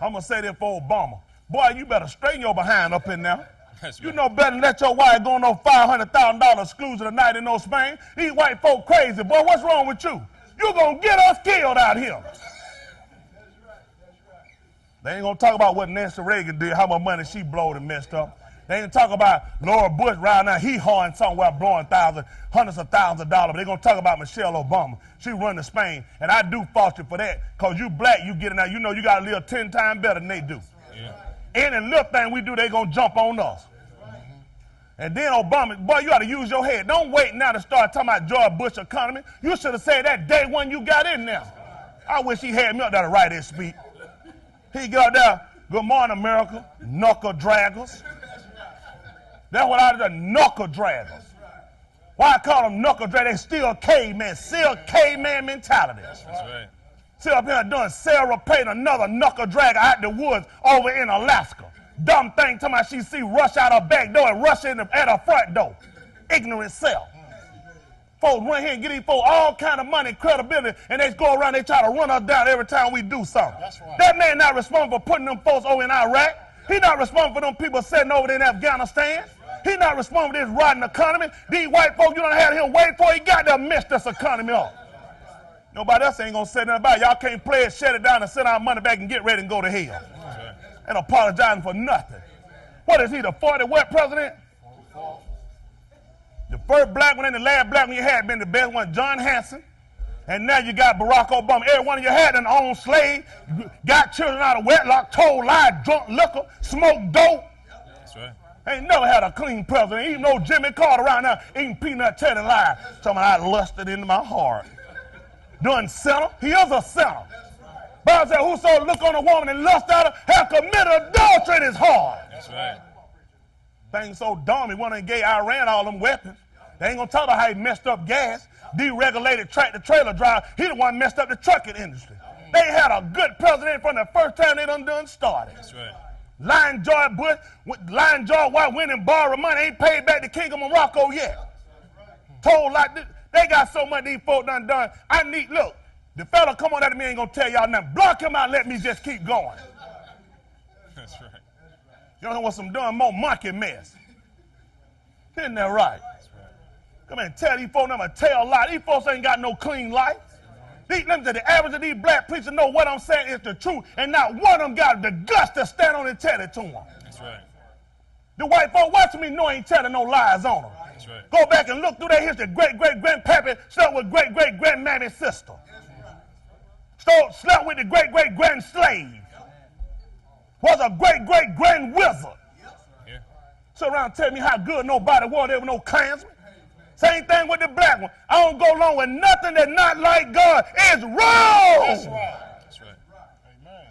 I'm going to say this for Obama. Boy, you better straighten your behind up in there. That's You right. know better than let your wife go on no $500,000 exclusive tonight in no Spain. These white folk crazy. Boy, what's wrong with you? You going to get us killed out here. They ain't going to talk about what Nancy Reagan did, how much money she blowed and messed up. They ain't talk about Laura Bush right now, hee-hawing somewhere blowing hundreds of thousands of dollars. But they going to talk about Michelle Obama. She run to Spain, and I do fault you for that, because you black, you get it now. You know you got to live 10 times better than they do. Yeah. Any little thing we do, they going to jump on us. And then Obama, boy, you ought to use your head. Don't wait now to start talking about George Bush economy. You should have said that day when you got in there. I wish he had me up there to write his speech. He got there, good morning, America, knuckle draggers. That's what I did, knuckle draggers. Why I call them knuckle draggers? They still cavemen, mentality. That's right. Still up here doing Sarah Payne, another knuckle dragger out the woods over in Alaska. Dumb thing talking about she see rush out her back door and rush in at her front door. Ignorant self. Folks run here and get these folks all kind of money and credibility, and they go around, they try to run us down every time we do something. That's right. That man not responsible for putting them folks over in Iraq. He not responsible for them people sitting over there in Afghanistan. He not responsible for this rotten economy. These white folks, you don't have him wait for, he got to mess this economy up. Nobody else ain't going to say nothing about it. Y'all can't play it, shut it down, and send our money back and get ready and go to hell. Right. And apologizing for nothing. What is he, the 40 what president? The first black one and the last black one you had been the best one, John Hanson. And now you got Barack Obama. Every one of you had an own slave, got children out of wedlock, told lies, drunk liquor, smoked dope. That's right. Ain't never had a clean president. Even though Jimmy Carter around now eating peanut telling lies. Talking about I lusted into my heart. Doing sinner. He is a sinner. Bible said, whoso look on a woman and lust at her have committed adultery in his heart. That's right. Things so dumb, he went and gave Iran all them weapons. They ain't gonna talk about how he messed up gas, deregulated tractor-trailer drive. He the one messed up the trucking industry. They had a good president from the first time they done started. That's right. Lion George Bush, Lion George White went and borrowed money, ain't paid back the King of Morocco yet. Told like this, they got so much these folk done. I need, look, the fella come on at me ain't gonna tell y'all nothing. Block him out, let me just keep going. That's right. You know what some doing more monkey mess. Isn't that right? Come and tell these folks, I'm going to tell a lie. These folks ain't got no clean life. Let me say, the average of these black preachers know what I'm saying is the truth, and not one of them got the guts to stand on and tell it to them. That's right. The white folk watching me know ain't telling no lies on them. That's right. Go back and look through their history. Great-great-grandpappy slept with great-great-grandmammy's sister. Slept with the great-great-grand slave. Was a great-great-grand wizard. Yeah. So around telling me how good nobody was, there was no Klansman. Same thing with the black one. I don't go along with nothing that's not like God. It's wrong. That's right. That's right. Amen.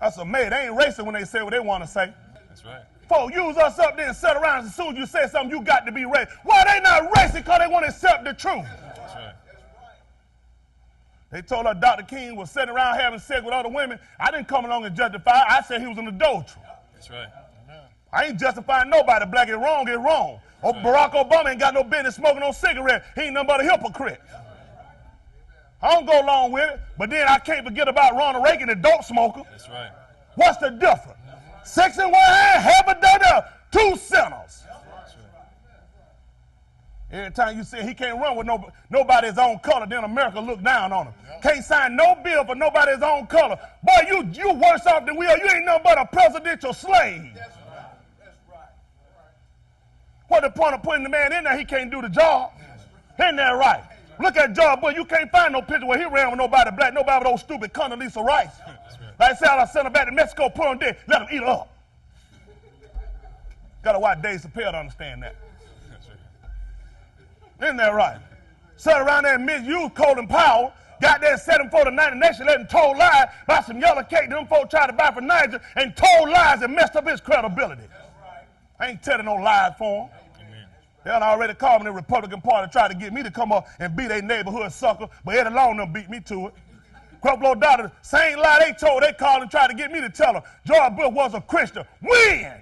That's amazing. They ain't racist when they say what they want to say. That's right. Folks use us up there and sit around, and as soon as you say something, you got to be racist. Why they not racist? Because they want to accept the truth. That's right. They told her Dr. King was sitting around having sex with other women. I didn't come along and justify it. I said he was an adulterer. That's right. I ain't justifying nobody. Black is wrong, it's wrong. Oh, Barack Obama ain't got no business smoking no cigarette. He ain't nothing but a hypocrite. I don't go along with it, but then I can't forget about Ronald Reagan, the dope smoker. That's right. What's the difference? 6 in one hand, half a dozen, 2 sinners. That's right. Every time you say he can't run with nobody his own color, then America look down on him. Can't sign no bill for nobody his own color. Boy, you worse off than we are. You ain't nothing but a presidential slave. What the point of putting the man in there? He can't do the job. Isn't that right? Look at George Bush. You can't find no picture where he ran with nobody black, nobody with those stupid Condoleezza Rice. Like I said, I sent him back to Mexico, put him there, let him eat her up. Got to watch Dave Chappelle to understand that. Isn't that right? Sat around there and misused Colin Powell, got there and set him for the United Nations, let him told lies about some yellow cake them folks tried to buy for Niger, and told lies and messed up his credibility. I ain't telling no lies for him. They done already called me the Republican Party, tried to get me to come up and be their neighborhood sucker, but Eddie Long them beat me to it. Creflo Dollar, same lie they told, they called and tried to get me to tell them George Bush was a Christian. When?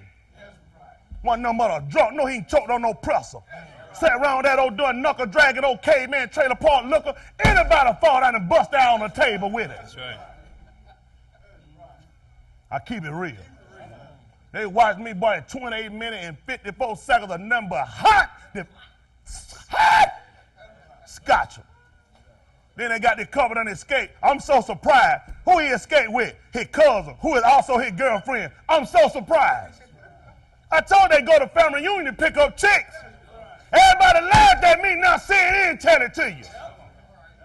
Wasn't nothing but a drunk. No, he ain't choked on no presser. Sat around that old doing knuckle dragging old caveman trailer park looker. Anybody fall down and bust down on the table with it. That's right. I keep it real. They watched me, boy, at 28 minutes and 54 seconds of number hot scotch 'em. Then they got it covered on his skate. I'm so surprised. Who he escaped with? His cousin, who is also his girlfriend. I'm so surprised. I told they go to family reunion to pick up chicks. Everybody laughed at me, now CNN tell it to you.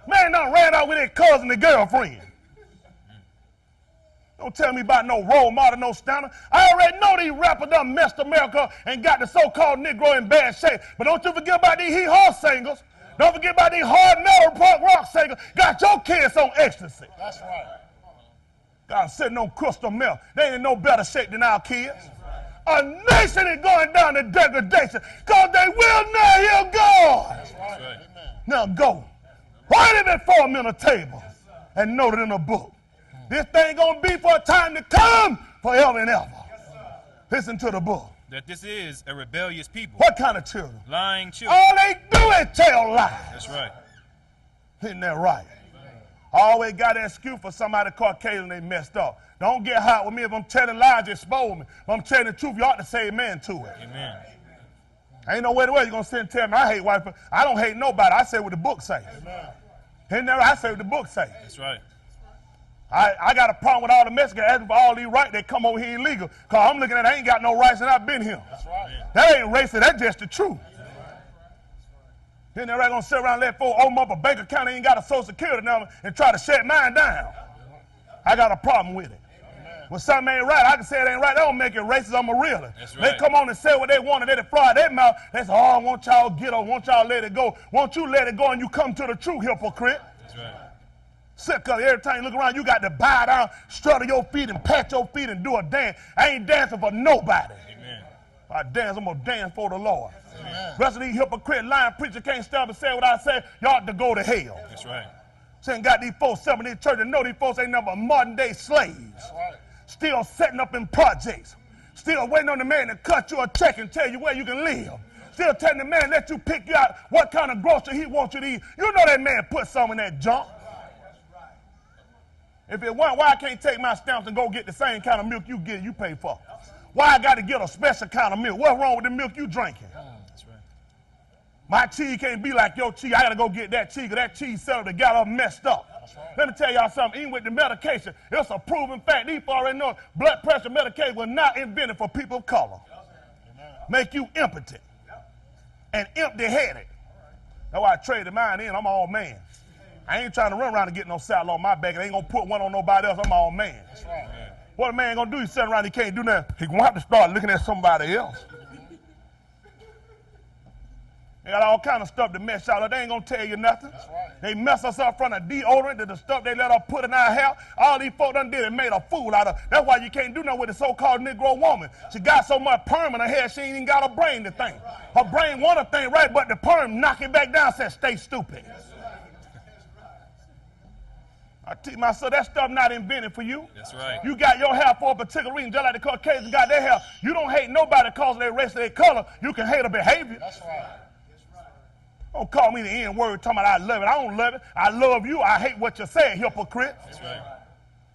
Man done ran out with his cousin and girlfriend. Don't tell me about no role model, no standard. I already know these rappers done messed America and got the so-called Negro in bad shape. But don't you forget about these hee-haw singers. Don't forget about these hard metal punk rock singers. Got your kids on ecstasy. That's right. Got them sitting on crystal milk. They ain't in no better shape than our kids. A nation is going down to degradation because they will not hear God. That's right. right. Amen. Now go. Write it before them in a table and note it in a book. This thing going to be for a time to come, forever and ever. Listen to the book. That this is a rebellious people. What kind of children? Lying children. All they do is tell lies. That's right. Isn't that right? I always got an excuse for somebody Caucasian they messed up. Don't get hot with me. If I'm telling lies, expose me. If I'm telling the truth, you ought to say amen to it. Amen. Ain't no way you're going to sit and tell me I hate white people. I don't hate nobody. I say what the book says. Isn't that right? I say what the book says. That's right. I got a problem with all the Mexicans asking for all these rights. They come over here illegal. Because I'm looking at it, I ain't got no rights and I've been here. That's right. That ain't racist. That's just the truth. Then they're right going to sit around and let folks open up a bank account and ain't got a social security number and try to shut mine down. I got a problem with it. When something ain't right, I can say it ain't right. That don't make it racist. I'm a realist. That's right. They come on and say what they want and they fly their mouth. They say, oh, I want y'all to get on. Want y'all to let it go. Won't you let it go and you come to the truth, hypocrite? That's right. Sick of it. Every time you look around, you got to bow down, strut your feet and pat your feet and do a dance. I ain't dancing for nobody. Amen. I dance, I'm going to dance for the Lord. Amen. Rest of these hypocrite lying preachers can't stop and say what I say. You ought to go to hell. That's right. Saying got these folks selling these churches and know these folks ain't nothing but modern day slaves. That's right. Still setting up in projects. Still waiting on the man to cut you a check and tell you where you can live. Still telling the man, let you pick out what kind of grocery he wants you to eat. You know that man put some in that junk. If it weren't, why I can't take my stamps and go get the same kind of milk you get, you pay for? Why I got to get a special kind of milk? What's wrong with the milk you drinking? That's right. My cheese can't be like your cheese. I got to go get that cheese because that cheese seller that got up messed up. Right. Let me tell y'all something. Even with the medication, it's a proven fact. These already know blood pressure medication was not invented for people of color. Make you impotent and empty-headed. That's why I traded mine in. I'm all man. I ain't trying to run around and get no saddle on my back. I ain't going to put one on nobody else. I'm all man. That's right. What a man going to do? He's sitting around, he can't do nothing. He's going to have to start looking at somebody else. They got all kind of stuff to mess y'all up. They ain't going to tell you nothing. That's right. They mess us up from the deodorant to the stuff they let us put in our hair. All these folk done did and made a fool out of. That's why you can't do nothing with the so-called Negro woman. She got so much perm in her hair, she ain't even got a brain to think. Her brain want to think right, but the perm knock it back down, says stay stupid. I teach myself that stuff not invented for you. That's right. You got your hair for a particular reason, just like the Caucasians got their hair. You don't hate nobody because of their race or their color. You can hate a behavior. That's right. Don't call me the N-word talking about I love it. I don't love it. I love you. I hate what you say, hypocrite. That's right.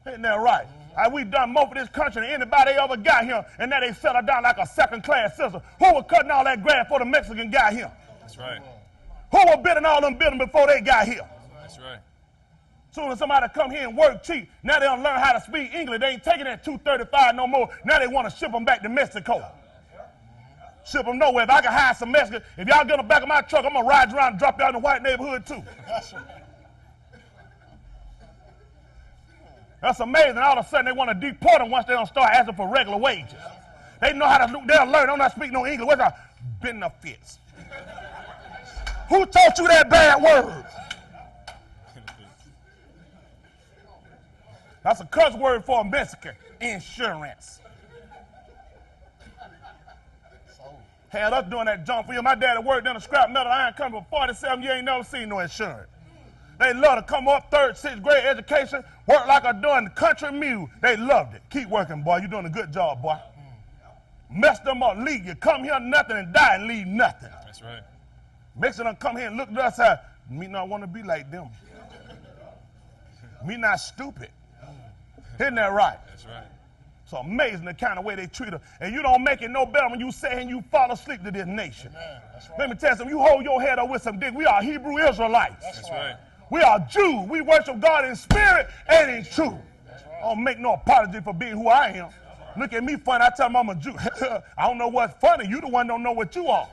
Isn't that right? We done more for this country than anybody ever got here, and now they settle down like a second-class citizen. Who was cutting all that grass before the Mexican got here? That's right. Who was building all them buildings before they got here? That's right. Soon as somebody come here and work cheap, now they don't learn how to speak English. They ain't taking that $2.35 no more. Now they want to ship them back to Mexico. Ship them nowhere. If I can hire some Mexicans, if y'all get on the back of my truck, I'm going to ride around and drop y'all in the white neighborhood too. That's right. That's amazing. All of a sudden they want to deport them once they don't start asking for regular wages. They know how to, they'll learn. They don't not speak no English. What's our benefits? Who taught you that bad word? That's a cuss word for a Mexican. Insurance. Had us doing that jump for you. My daddy worked in a scrap metal iron company for 47 years. Ain't never seen no insurance. They love to come up, 3rd, 6th grade education, work like a doing country mule. They loved it. Keep working, boy. You're doing a good job, boy. Mess them up, leave you. Come here, nothing, and die and leave nothing. That's right. Mexican come here and look at us and me not want to be like them. Me not stupid. Isn't that right? That's right. It's amazing the kind of way they treat us. And you don't make it no better when you say and you fall asleep to this nation. That's right. Let me tell you something. You hold your head up with some dick. We are Hebrew Israelites. That's That's right. We are Jews. We worship God in spirit and in truth. I don't make no apology for being who I am. Look at me funny. I tell them I'm a Jew. I don't know what's funny. You the one don't know what you are.